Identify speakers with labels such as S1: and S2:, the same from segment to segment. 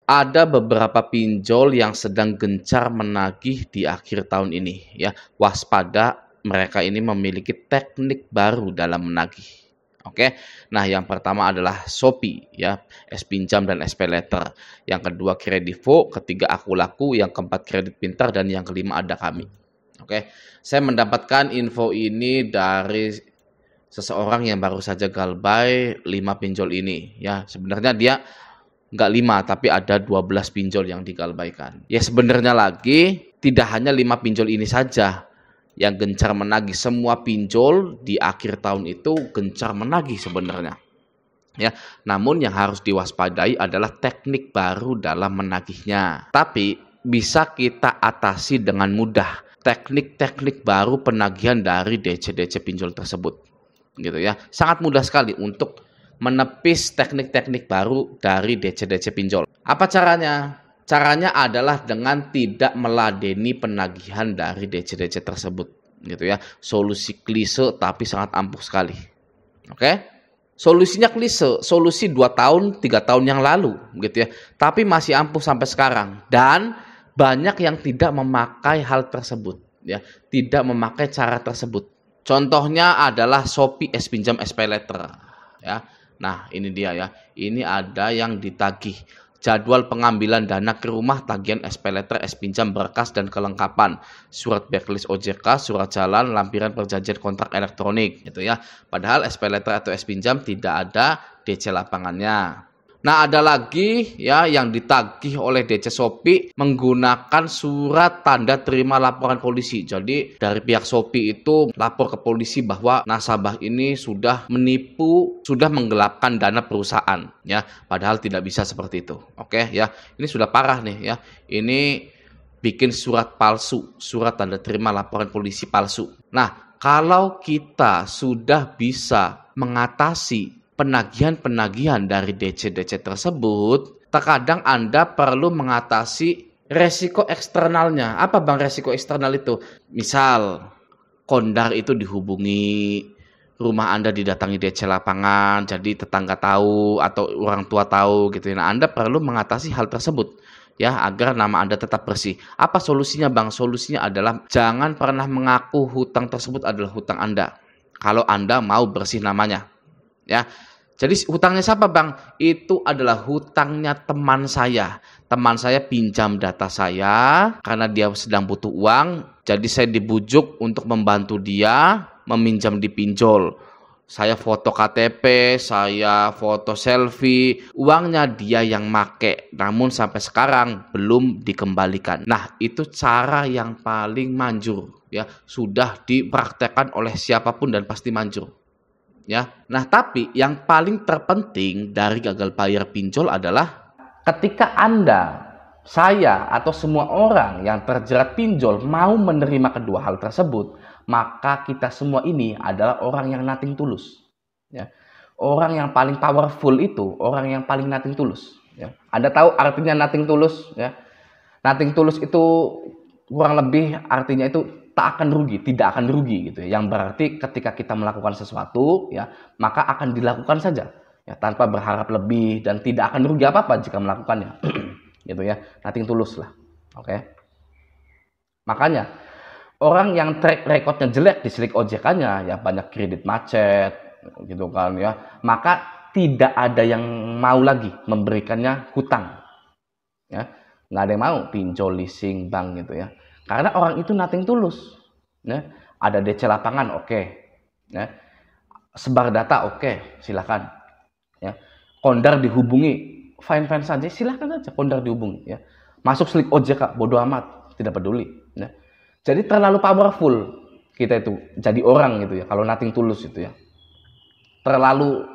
S1: ada beberapa pinjol yang sedang gencar menagih di akhir tahun ini ya. Waspada, mereka ini memiliki teknik baru dalam menagih. Oke. Nah, yang pertama adalah Shopee ya, S Pinjam dan SP Letter. Yang kedua Kredivo, ketiga Aku Laku, yang keempat Kredit Pintar, dan yang kelima ada Kami. Oke. Saya mendapatkan info ini dari seseorang yang baru saja galbay 5 pinjol ini ya. Sebenarnya dia nggak 5 tapi ada 12 pinjol yang digalbaikan. Ya sebenarnya lagi tidak hanya 5 pinjol ini saja yang gencar menagih, semua pinjol di akhir tahun itu gencar menagih sebenarnya. Ya, namun yang harus diwaspadai adalah teknik baru dalam menagihnya. Tapi bisa kita atasi dengan mudah teknik-teknik baru penagihan dari DC-DC pinjol tersebut. Gitu ya. Sangat mudah sekali untuk menepis teknik-teknik baru dari DC-DC pinjol. Apa caranya? Caranya adalah dengan tidak meladeni penagihan dari DC-DC tersebut, gitu ya. Solusi klise tapi sangat ampuh sekali. Oke? Solusinya klise, solusi 2 tahun, 3 tahun yang lalu, gitu ya. Tapi masih ampuh sampai sekarang, dan banyak yang tidak memakai hal tersebut, ya. Tidak memakai cara tersebut. Contohnya adalah Shopee S Pinjam SP Letter ya. Nah, ini dia ya. Ini ada yang ditagih. Jadwal pengambilan dana ke rumah, tagihan SP Letter, S Pinjam, berkas dan kelengkapan, surat backlist OJK, surat jalan, lampiran perjanjian kontrak elektronik gitu ya. Padahal SP Letter atau S Pinjam tidak ada DC lapangannya. Nah, ada lagi ya yang ditagih oleh DC Shopee menggunakan surat tanda terima laporan polisi. Jadi dari pihak Shopee itu lapor ke polisi bahwa nasabah ini sudah menipu, sudah menggelapkan dana perusahaan ya. Padahal tidak bisa seperti itu. Oke ya. Ini sudah parah nih ya. Ini bikin surat palsu, surat tanda terima laporan polisi palsu. Nah, kalau kita sudah bisa mengatasi penagihan-penagihan dari DC-DC tersebut, terkadang Anda perlu mengatasi resiko eksternalnya. Apa bang resiko eksternal itu? Misal, kondar itu dihubungi, rumah Anda didatangi DC lapangan, jadi tetangga tahu atau orang tua tahu gitu. Nah, Anda perlu mengatasi hal tersebut ya agar nama Anda tetap bersih. Apa solusinya bang? Solusinya adalah jangan pernah mengaku hutang tersebut adalah hutang Anda. Kalau Anda mau bersih namanya. Ya, jadi hutangnya siapa bang? Itu adalah hutangnya teman saya. Teman saya pinjam data saya karena dia sedang butuh uang. Jadi saya dibujuk untuk membantu dia meminjam di pinjol. Saya foto KTP, saya foto selfie, uangnya dia yang make. Namun sampai sekarang belum dikembalikan. Nah, itu cara yang paling manjur ya, sudah dipraktekkan oleh siapapun dan pasti manjur. Ya. Nah, tapi yang paling terpenting dari gagal bayar pinjol adalah ketika Anda, saya, atau semua orang yang terjerat pinjol mau menerima kedua hal tersebut, maka kita semua ini adalah orang yang nothing tulus. Ya. Orang yang paling powerful itu orang yang paling nothing tulus. Ya. Anda tahu artinya nothing tulus? Ya. Nothing tulus itu kurang lebih artinya itu tak akan rugi, tidak akan rugi gitu ya. Yang berarti ketika kita melakukan sesuatu ya, maka akan dilakukan saja ya tanpa berharap lebih dan tidak akan rugi apa-apa jika melakukannya. Gitu ya. Nothing tulus lah. Oke. Makanya orang yang track recordnya jelek di silik OJK-nya ya banyak kredit macet gitu kan ya. Maka tidak ada yang mau lagi memberikannya hutang. Ya. Nggak ada yang mau pinjol, leasing, bank gitu ya. Karena orang itu nothing tulus. Ya. Ada DC lapangan, oke. Ya. Sebar data, oke, silakan. Ya. Kondar dihubungi, fine-fine saja, silakan aja kondar dihubungi. Ya. Masuk slik OJK, bodo amat, tidak peduli. Ya. Jadi terlalu powerful kita itu, jadi orang gitu ya, kalau nothing tulus itu ya. Terlalu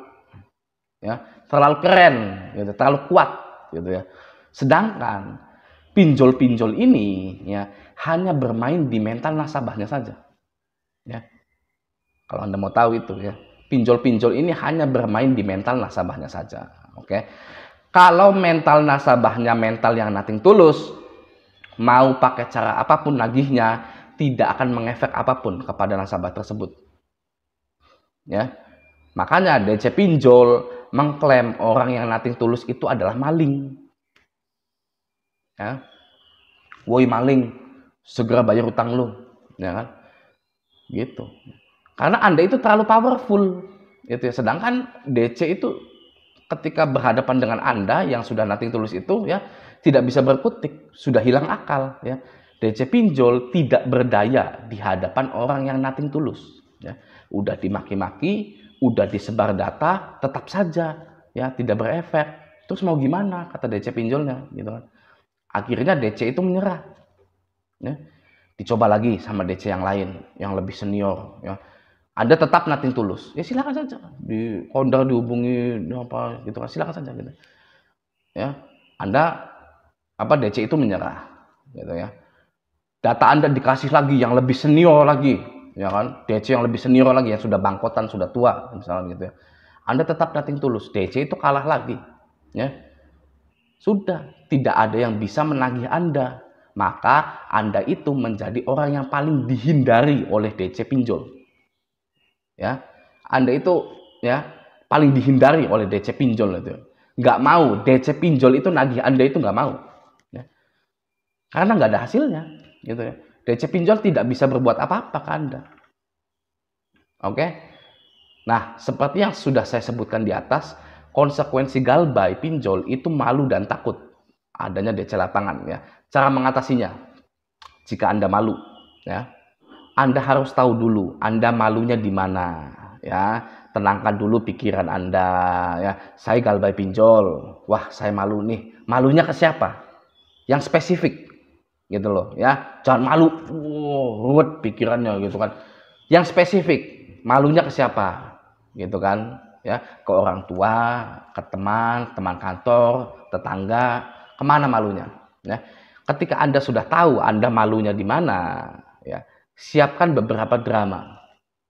S1: keren, gitu, terlalu kuat gitu ya. Sedangkan pinjol-pinjol ini ya hanya bermain di mental nasabahnya saja. Ya. Kalau Anda mau tahu itu ya, pinjol-pinjol ini hanya bermain di mental nasabahnya saja. Oke. Kalau mental nasabahnya mental yang nothing tulus, mau pakai cara apapun nagihnya tidak akan mengefek apapun kepada nasabah tersebut. Ya. Makanya DC pinjol mengklaim orang yang nothing tulus itu adalah maling.
S2: Ya. Woi maling, segera bayar utang lu, ya kan? Gitu. Karena Anda itu terlalu powerful, gitu ya. Sedangkan DC itu ketika berhadapan dengan Anda yang sudah nothing tulus itu ya tidak bisa berkutik, sudah hilang akal ya. DC pinjol tidak berdaya di hadapan orang yang nothing tulus ya. Udah dimaki-maki, udah disebar data, tetap saja ya tidak berefek. Terus mau gimana kata DC pinjolnya gitu kan. Akhirnya DC itu menyerah ya. Dicoba lagi sama DC yang lain yang lebih senior ya. Anda tetap nothing tulus, ya silakan saja. Di Honda dihubungi apa gitu kan, silakan saja gitu. Ya, Anda DC itu menyerah, gitu ya. Data Anda dikasih lagi yang lebih senior lagi, ya kan? DC yang lebih senior lagi yang sudah bangkotan, sudah tua, misalnya gitu ya. Anda tetap nothing tulus, DC itu kalah lagi, ya. Sudah, tidak ada yang bisa menagih Anda. Maka Anda itu menjadi orang yang paling dihindari oleh DC pinjol. Ya, Anda itu ya paling dihindari oleh DC pinjol itu. Nggak mau DC pinjol itu nagih Anda itu nggak mau. Ya. Karena nggak ada hasilnya, gitu ya. DC pinjol tidak bisa berbuat apa-apa ke Anda. Oke? Nah, seperti yang sudah saya sebutkan di atas, konsekuensi galbay pinjol itu malu dan takut adanya DC lapangan ya. Cara mengatasinya, jika Anda malu, ya, Anda harus tahu dulu Anda malunya di mana, ya. Tenangkan dulu pikiran Anda, ya. Saya galbay pinjol, wah saya malu nih. Malunya ke siapa? Yang spesifik, gitu loh, ya. Jangan malu, ruwet pikirannya, gitu kan. Yang spesifik, malunya ke siapa, gitu kan? Ya, ke orang tua, ke teman kantor, tetangga, kemana malunya? Ya. Ketika Anda sudah tahu Anda malunya di mana, ya, siapkan beberapa drama.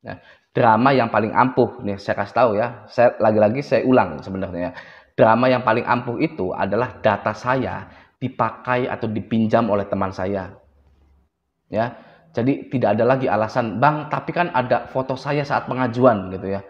S2: Ya, drama yang paling ampuh, nih saya kasih tahu ya, saya lagi-lagi saya ulang sebenarnya ya. Drama yang paling ampuh itu adalah data saya dipakai atau dipinjam oleh teman saya. Ya, jadi tidak ada lagi alasan, Bang, tapi kan ada foto saya saat pengajuan gitu ya.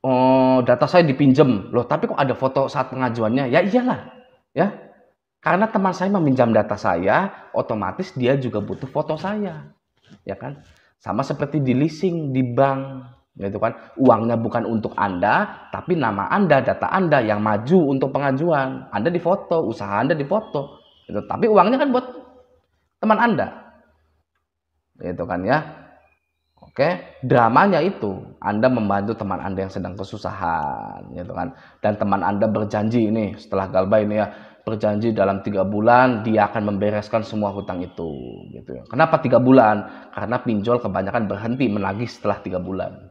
S2: Oh, data saya dipinjam, loh tapi kok ada foto saat pengajuannya? Ya iyalah, ya. Karena teman saya meminjam data saya, otomatis dia juga butuh foto saya, ya kan? Sama seperti di leasing di bank, gitu kan? Uangnya bukan untuk Anda, tapi nama Anda, data Anda yang maju untuk pengajuan. Anda difoto, usaha Anda difoto, gitu. Tapi uangnya kan buat teman Anda, gitu kan ya? Oke, dramanya itu Anda membantu teman Anda yang sedang kesusahan, gitu kan? Dan teman Anda berjanji ini setelah galbay ini ya, berjanji dalam 3 bulan dia akan membereskan semua hutang itu, gitu ya. Kenapa 3 bulan? Karena pinjol kebanyakan berhenti menagih setelah 3 bulan.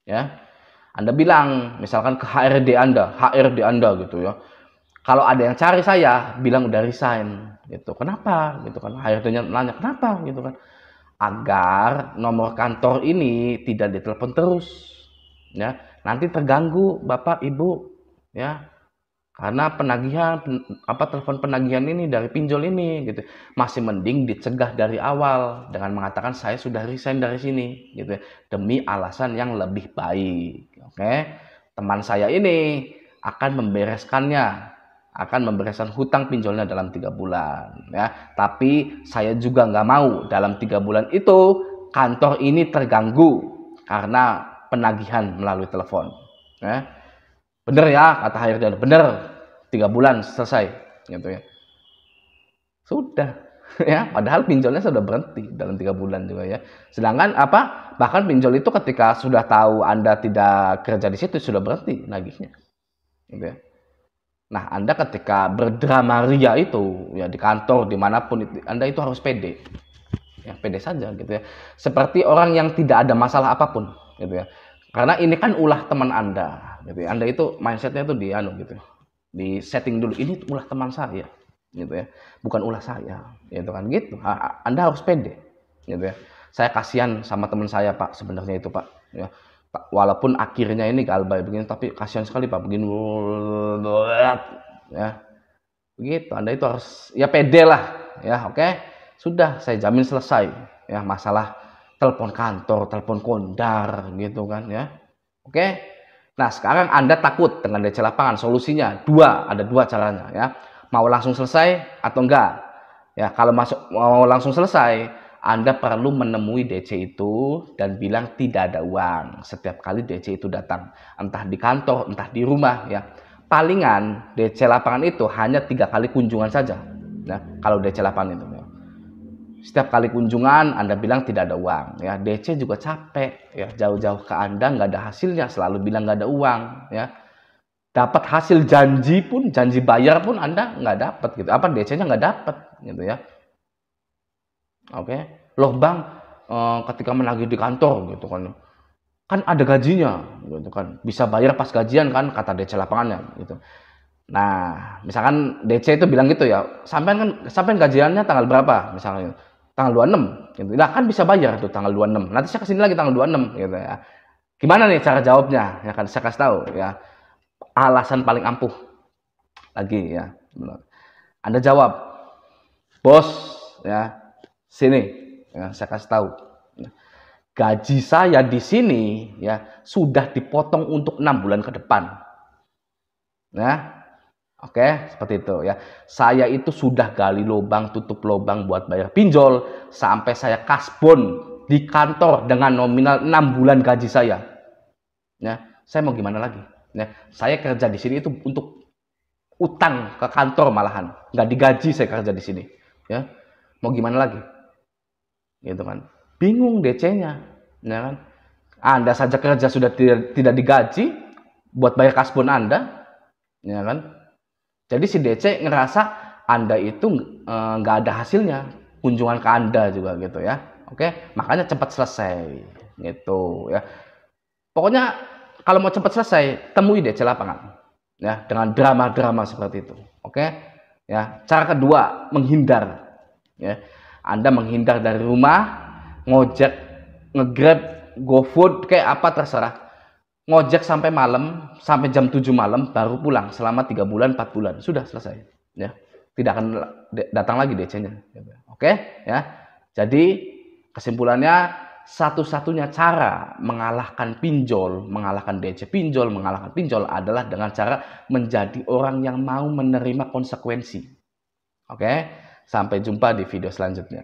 S2: Ya, Anda bilang misalkan ke HRD Anda gitu ya. Kalau ada yang cari saya, bilang udah resign, gitu. Kenapa? Gitu kan? HRD-nya nanya kenapa, gitu kan? Agar nomor kantor ini tidak ditelepon terus ya, nanti terganggu Bapak Ibu ya, karena penagihan telepon penagihan ini dari pinjol ini gitu. Masih mending dicegah dari awal dengan mengatakan saya sudah resign dari sini gitu ya, demi alasan yang lebih baik. Oke, teman saya ini akan membereskan hutang pinjolnya dalam 3 bulan ya. Tapi saya juga nggak mau dalam 3 bulan itu kantor ini terganggu karena penagihan melalui telepon ya. Bener ya kata HRD, bener, 3 bulan selesai gitu ya. Sudah ya, padahal pinjolnya sudah berhenti dalam 3 bulan juga ya. Sedangkan bahkan pinjol itu ketika sudah tahu Anda tidak kerja di situ sudah berhenti nagihnya gitu ya. Nah, Anda ketika berdrama ria itu, ya di kantor, dimanapun, Anda itu harus pede. Ya, pede saja gitu ya. Seperti orang yang tidak ada masalah apapun, gitu ya. Karena ini kan ulah teman Anda, gitu ya. Anda itu mindsetnya itu gitu. Di setting dulu, ini ulah teman saya, gitu ya. Bukan ulah saya, gitu kan. Gitu. Anda harus pede, gitu ya. Saya kasihan sama teman saya, Pak, sebenarnya itu, Pak. Ya. Walaupun akhirnya ini galbay begini, tapi kasihan sekali Pak begini ya, begitu. Anda itu harus ya pede lah ya. Oke, sudah saya jamin selesai ya masalah telepon kantor, telepon kondar gitu kan ya. Oke, nah sekarang Anda takut dengan DC lapangan, solusinya ada dua caranya ya. mau langsung selesai atau enggak. Ya, kalau mau langsung selesai, Anda perlu menemui DC itu dan bilang tidak ada uang setiap kali DC itu datang, entah di kantor, entah di rumah ya. Palingan DC lapangan itu hanya 3 kali kunjungan saja. Nah, kalau DC lapangan itu ya. Setiap kali kunjungan Anda bilang tidak ada uang ya. DC juga capek ya, jauh-jauh ke Anda nggak ada hasilnya, selalu bilang nggak ada uang ya. Dapat hasil janji pun, janji bayar pun Anda nggak dapat gitu. Apa DC-nya nggak dapat gitu ya. Oke. Loh Bang, ketika menagih di kantor gitu kan. Kan ada gajinya gitu kan. Bisa bayar pas gajian kan kata DC lapangannya gitu. Nah, misalkan DC itu bilang gitu ya. Sampai gajiannya tanggal berapa misalnya. Tanggal 26 gitu. Nah, kan bisa bayar tuh tanggal 26. Nanti saya kesini lagi tanggal 26 gitu ya. Gimana nih cara jawabnya? Ya kan saya kasih tahu ya. Alasan paling ampuh lagi ya. Anda jawab, bos ya, sini ya, saya kasih tahu. Gaji saya di sini ya sudah dipotong untuk 6 bulan ke depan. Ya. Oke, seperti itu ya. Saya itu sudah gali lubang, tutup lubang buat bayar pinjol sampai saya kasbon di kantor dengan nominal 6 bulan gaji saya. Ya, saya mau gimana lagi? Ya, saya kerja di sini itu untuk utang ke kantor malahan, nggak digaji saya kerja di sini. Ya, mau gimana lagi? Gitu kan? Bingung DC-nya, ya kan? Anda saja kerja sudah tidak digaji buat bayar kasbon Anda, ya kan? Jadi si DC ngerasa Anda itu nggak ada hasilnya, kunjungan ke Anda juga gitu ya. Oke, makanya cepat selesai, gitu ya. Pokoknya kalau mau cepat selesai, temui DC lapangan. Ya, dengan drama-drama seperti itu. Oke? Ya, cara kedua, menghindar. Ya. Anda menghindar dari rumah, ngojek, nge-Grab, GoFood, kayak apa terserah. Ngojek sampai malam, sampai jam 7 malam baru pulang selama 3 bulan, 4 bulan. Sudah selesai, ya. Tidak akan datang lagi DC-nya. Oke, ya. Jadi kesimpulannya satu-satunya cara mengalahkan pinjol, mengalahkan DC pinjol, mengalahkan pinjol adalah dengan cara menjadi orang yang mau menerima konsekuensi. Oke, sampai jumpa di video selanjutnya.